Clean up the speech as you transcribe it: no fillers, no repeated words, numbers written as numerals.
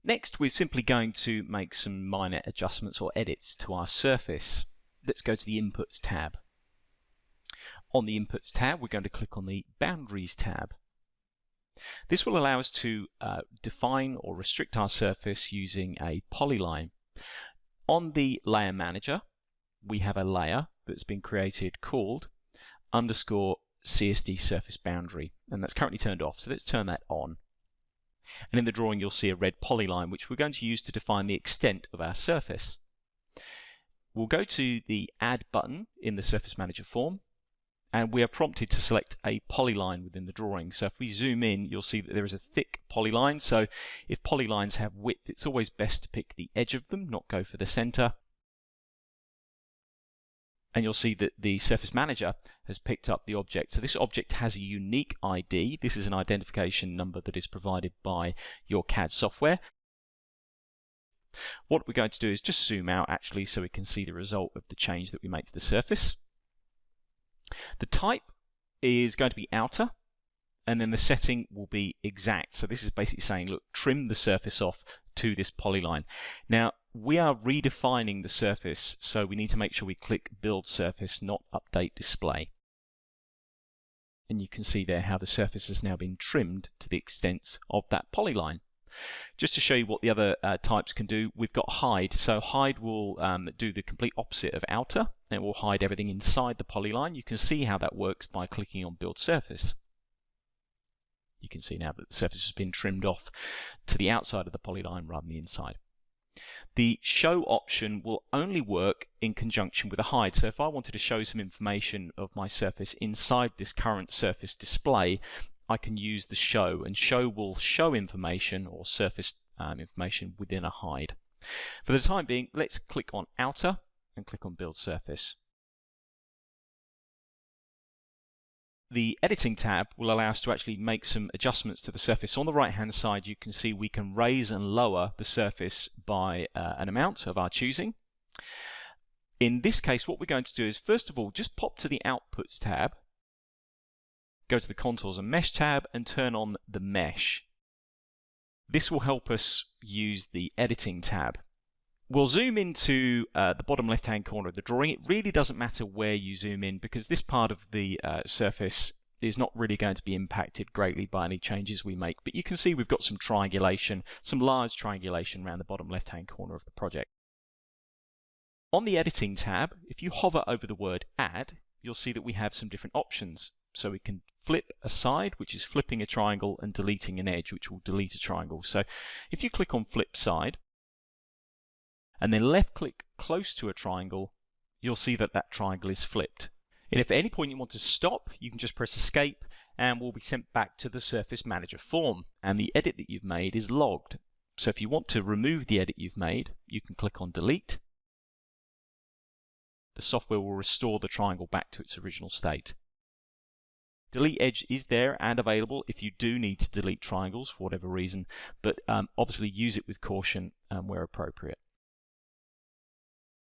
Next, we're simply going to make some minor adjustments or edits to our surface. Let's go to the Inputs tab. On the Inputs tab, we're going to click on the Boundaries tab. This will allow us to define or restrict our surface using a polyline. On the Layer Manager, we have a layer that's been created called _CSD Surface Boundary, and that's currently turned off, so let's turn that on. And in the drawing you'll see a red polyline which we're going to use to define the extent of our surface. We'll go to the Add button in the Surface Manager form, and we are prompted to select a polyline within the drawing. So if we zoom in, you'll see that there is a thick polyline. So if polylines have width, it's always best to pick the edge of them, not go for the center. And you'll see that the Surface Manager has picked up the object. So this object has a unique ID. This is an identification number that is provided by your CAD software. What we're going to do is just zoom out actually so we can see the result of the change that we make to the surface. The type is going to be outer, and then the setting will be exact. So this is basically saying, look, trim the surface off to this polyline. Now, we are redefining the surface, so we need to make sure we click Build Surface, not Update Display. And you can see there how the surface has now been trimmed to the extent of that polyline. Just to show you what the other types can do, we've got hide. So hide will do the complete opposite of outer, and it will hide everything inside the polyline. You can see how that works by clicking on Build Surface. You can see now that the surface has been trimmed off to the outside of the polyline rather than the inside. The show option will only work in conjunction with a hide. So if I wanted to show some information of my surface inside this current surface display, I can use the show, and show will show information or surface information within a hide. For the time being, let's click on outer and click on Build Surface. The Editing tab will allow us to actually make some adjustments to the surface. On the right hand side you can see we can raise and lower the surface by an amount of our choosing. In this case what we're going to do is first of all just pop to the Outputs tab, go to the Contours and Mesh tab and turn on the Mesh. This will help us use the Editing tab. We'll zoom into the bottom left hand corner of the drawing. It really doesn't matter where you zoom in because this part of the surface is not really going to be impacted greatly by any changes we make, but you can see we've got some triangulation, some large triangulation around the bottom left hand corner of the project. On the Editing tab, if you hover over the word Add, you'll see that we have some different options. So we can flip a side, which is flipping a triangle, and deleting an edge, which will delete a triangle. So if you click on Flip Side and then left click close to a triangle, you'll see that that triangle is flipped. And if at any point you want to stop, you can just press Escape and we'll be sent back to the Surface Manager form, and the edit that you've made is logged. So if you want to remove the edit you've made, you can click on Delete. The software will restore the triangle back to its original state. Delete Edge is there and available if you do need to delete triangles for whatever reason, but obviously use it with caution where appropriate.